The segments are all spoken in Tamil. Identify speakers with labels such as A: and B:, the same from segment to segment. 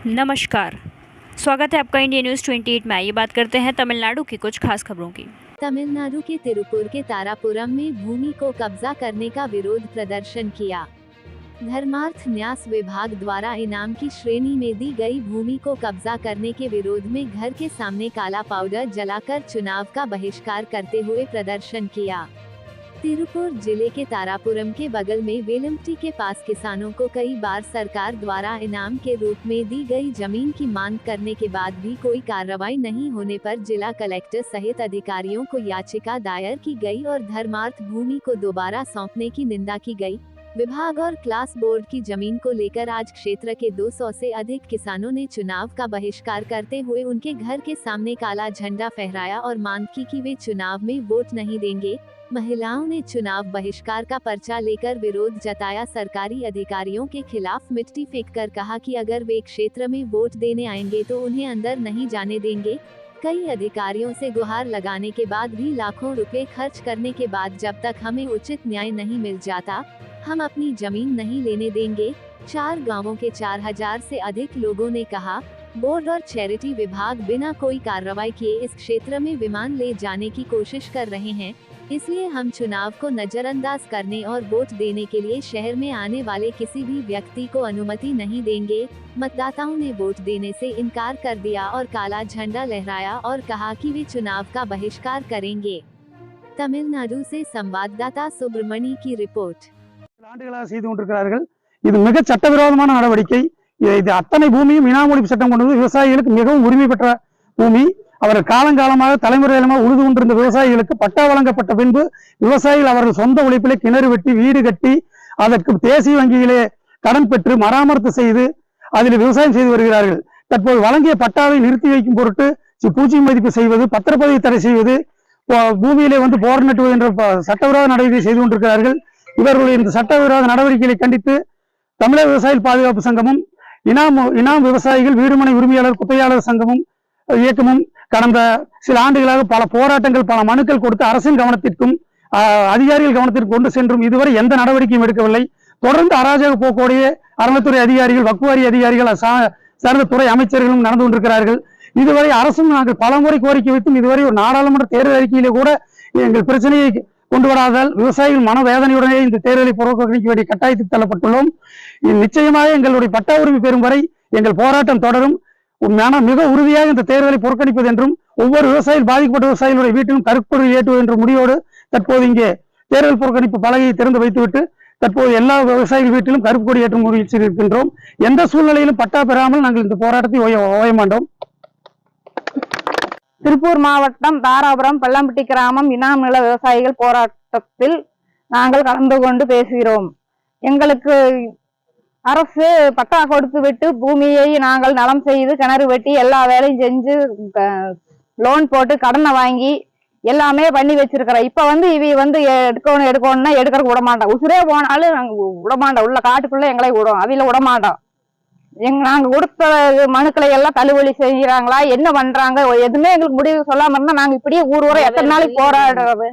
A: नमस्कार, स्वागत है आपका इंडिया न्यूज़ 28 में। आइए बात करते हैं तमिलनाडु की कुछ खास खबरों की।
B: तमिलनाडु के तिरुपुर के तारापुरम में भूमि को कब्जा करने का विरोध प्रदर्शन किया। धर्मार्थ न्यास विभाग द्वारा इनाम की श्रेणी में दी गई भूमि को कब्जा करने के विरोध में घर के सामने काला पाउडर जलाकर चुनाव का बहिष्कार करते हुए प्रदर्शन किया। तिरुपुर जिले के तारापुरम के बगल में वेलमटी के पास किसानों को कई बार सरकार द्वारा इनाम के रूप में दी गई जमीन की मांग करने के बाद भी कोई कार्रवाई नहीं होने पर जिला कलेक्टर सहित अधिकारियों को याचिका दायर की गई और धर्मार्थ भूमि को दोबारा सौंपने की निंदा की गई। विभाग और क्लास बोर्ड की जमीन को लेकर आज क्षेत्र के 200 से अधिक किसानों ने चुनाव का बहिष्कार करते हुए उनके घर के सामने काला झंडा फहराया और मांग की कि वे चुनाव में वोट नहीं देंगे। महिलाओं ने चुनाव बहिष्कार का पर्चा लेकर विरोध जताया। सरकारी अधिकारियों के खिलाफ मिट्टी फेंककर कहा कि अगर वे क्षेत्र में वोट देने आएंगे तो उन्हें अंदर नहीं जाने देंगे। कई अधिकारियों से गुहार लगाने के बाद भी लाखों रुपए खर्च करने के बाद जब तक हमें उचित न्याय नहीं मिल जाता, हम अपनी जमीन नहीं लेने देंगे। 4 गांवों के 4000 से अधिक लोगों ने कहा। बोर्ड और चैरिटी विभाग बिना कोई कार्रवाई किए इस क्षेत्र में विमान ले जाने की कोशिश कर रहे हैं, इसलिए हम चुनाव को नजरअंदाज करने और वोट देने के लिए शहर में आने वाले किसी भी व्यक्ति को अनुमति नहीं देंगे। मतदाताओं ने वोट देने से इनकार कर दिया और काला झंडा लहराया और कहा कि वे चुनाव का बहिष्कार करेंगे। तमिलनाडु से संवाददाता सुब्रमणी की रिपोर्ट।
C: இது மிக சட்டவிரோதமான நடவடிக்கை. இது அத்தனை பூமியும் இனாமொழிப்பு சட்டம் கொண்டு வந்து விவசாயிகளுக்கு மிகவும் உரிமை பெற்ற பூமி. அவர்கள் காலங்காலமாக தலைமுறையிலமாக உழுது கொண்டிருந்த விவசாயிகளுக்கு பட்டா வழங்கப்பட்ட பின்பு விவசாயிகள் அவர்கள் சொந்த உழைப்பிலே கிணறு வெட்டி வீடு கட்டி அதற்கு தேசிய வங்கியிலே கடன் பெற்று மராமத்து செய்து அதில் விவசாயம் செய்து வருகிறார்கள். தற்போது வழங்கிய பட்டாவை நிறுத்தி வைக்கும் பொருட்டு பூச்சி மதிப்பு செய்வது, பத்திரப்பதிவு தடை செய்வது, பூமியிலே வந்து போர் நட்டுவது என்ற சட்டவிரோத நடவடிக்கை செய்து கொண்டிருக்கிறார்கள். இவர்களுடைய இந்த சட்டவிரோத நடவடிக்கைகளை கண்டித்து தமிழக விவசாயிகள் பாதுகாப்பு சங்கமும் இனாம் விவசாயிகள் வீடுமனை உரிமையாளர் குத்தகையாளர் சங்கமும் இயக்கமும் கடந்த சில ஆண்டுகளாக பல போராட்டங்கள், பல மனுக்கள் கொடுத்து அரசின் கவனத்திற்கும் அதிகாரிகள் கவனத்திற்கு கொண்டு சென்றும் இதுவரை எந்த நடவடிக்கையும் எடுக்கவில்லை. தொடர்ந்து அராஜக போக்கோடைய அறநிலைத்துறை அதிகாரிகள், வக்குவாரி அதிகாரிகள், சார்ந்த துறை அமைச்சர்களும் நடந்து கொண்டிருக்கிறார்கள். இதுவரை அரசும் நாங்கள் பலமுறை கோரிக்கை வைத்தும் இதுவரை ஒரு நாடாளுமன்ற தேர்தல் அறிக்கையிலே கூட எங்கள் பிரச்சனையை கொண்டு வராதால் விவசாயிகள் மனவேதனையுடனே இந்த தேர்தலை புறக்கணிக்க வேண்டிய கட்டாயத்துக்கு தள்ளப்பட்டுள்ளோம். நிச்சயமாக எங்களுடைய பட்டா உரிமை பெறும் வரை எங்கள் போராட்டம் தொடரும். மிக உறுதியாக இந்த தேர்தலை புறக்கணிப்பது என்றும் ஒவ்வொரு விவசாயிகள் பாதிக்கப்பட்ட விவசாயிகளுடைய வீட்டிலும் கருப்பொருள் ஏற்றுவது என்ற முடிவோடு தற்போது இங்கே தேர்தல் புறக்கணிப்பு பலகையை திறந்து வைத்துவிட்டு தற்போது எல்லா விவசாயிகள் வீட்டிலும் கருப்பு கொடி ஏற்றும் முயற்சியில் இருக்கின்றோம். எந்த சூழ்நிலையிலும் பட்டா பெறாமல் நாங்கள் இந்த போராட்டத்தை ஓய மாட்டோம்.
D: திருப்பூர் மாவட்டம் தாராபுரம் பள்ளம்பட்டி கிராமம் இனாம் நில விவசாயிகள் போராட்டத்தில் நாங்கள் கலந்து கொண்டு பேசுகிறோம். எங்களுக்கு அரசு பட்டா கொடுத்து விட்டு பூமியை நாங்கள் நலம் செய்து கிணறு வெட்டி எல்லா வேலையும் செஞ்சு லோன் போட்டு கடனை வாங்கி எல்லாமே பண்ணி வச்சிருக்கிறோம். இப்ப வந்து இவ வந்து எடுக்கணும்னா எடுக்கிறதுக்கு விட மாட்டோம். உசுரே போனாலும் நாங்க விட மாட்டோம். உள்ள காட்டுக்குள்ள எங்களை விடும், அவையில விட மாட்டோம். நாங்க கொடுத்த மனுக்களை எல்லாம் தள்ளுபடி செய்யறாங்களா, என்ன பண்றாங்க, எதுவுமே எங்களுக்கு முடிவு சொல்லாம இருந்தா நாங்க இப்படியே ஊர் எத்தனை நாளைக்கு போராடுறது?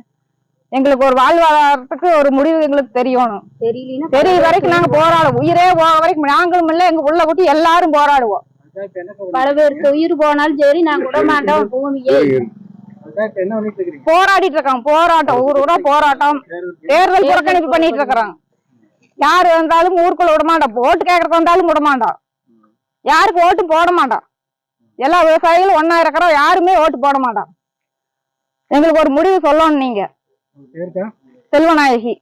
D: எங்களுக்கு ஒரு வாழ்வாதாரத்துக்கு ஒரு முடிவு எங்களுக்கு தெரியணும். தெரிய வரைக்கும் நாங்க போராடுவோம். உயிரே போக வரைக்கும் நாங்களும் இல்ல, எங்க உள்ள விட்டு எல்லாரும் போராடுவோம்.
E: பல பேருக்கு உயிர் போனாலும் சரி நாங்க விட மாட்டோம். பூமியே
D: போராடிட்டு இருக்கோம். போராட்டம் ஊரோட போராட்டம், தேர்தல் புறக்கணிப்பு பண்ணிட்டு இருக்கிறோம். யாரு வந்தாலும் ஊருக்குள்ள விட மாட்டோம். ஓட்டு கேட்கறதுக்கு வந்தாலும் விட மாட்டோம். யாருக்கு ஓட்டு போட மாட்டோம். எல்லா விவசாயிகளும் ஒன்னா இருக்கிறோம். யாருமே ஓட்டு போட மாட்டோம். எங்களுக்கு ஒரு முடிவு சொல்லணும். நீங்க செல்வநாயகி.